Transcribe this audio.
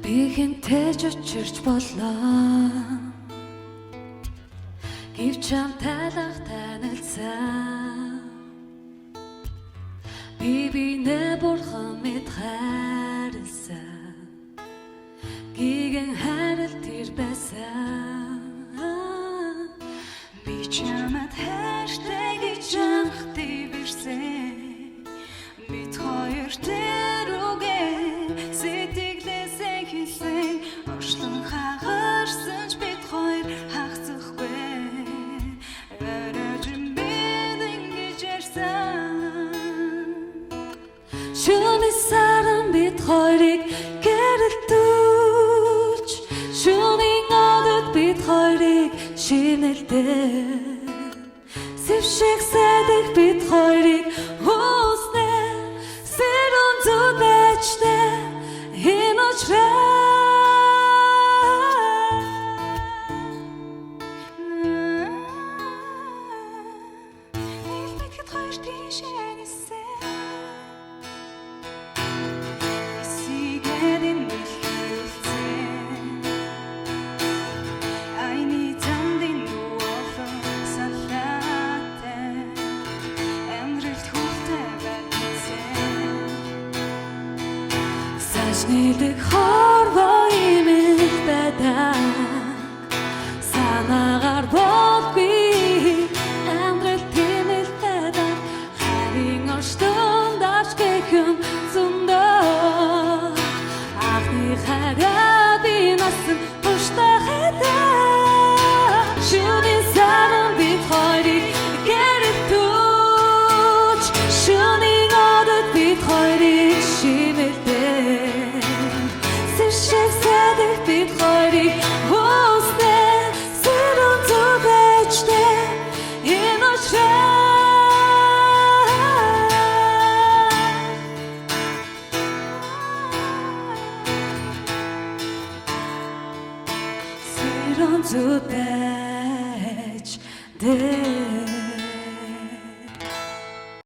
Бигэнтэй чөчөрч боллоо Гэвч амтайлах танилцсан Бибинэ бурхан мэд хайрлсан Гигэн хайрал тэр байсан Би чамд хайртай гэж анхдий бирсэн Бид хоёр тэрүүгээ сэтгэлээсээ хэлсэн Оршлон хагарсан ч бид хоёр хагцахгүй Өрөөжин бид ингэж ярьсан Шүний саран бид хоёрыг гэрэлтүүлж Шүний одод бид хоёрыг шинэлдээ Сэвшиг сайдыг бид хоёрыг хүснэ Сэрүүн зүдэчтэй энэ учраа Нийлбэтгэд хоёр тийшээ нисэн Эсигээд энэ хэлсэн Айны замдын нуолон салаатай Амьдралд хүлтэй байсан Сажнилэг хорвоо имэл байдаг Санаагаар болгүй Амьдрал тэмэл байдаг Харин орштон давч гэхэн зөндөө Анхны хараа би насан пуштаа хайдаа Шүний саран бид хоёрыг гэрэлтүүлж Шүний одод бид хоёрыг шинэлдээ Сэвшиг сайдыг бид хоёрыг хүснэ Сэрүүн зүдэчтэй энэ учраа Сэрүүн зүдэчтэй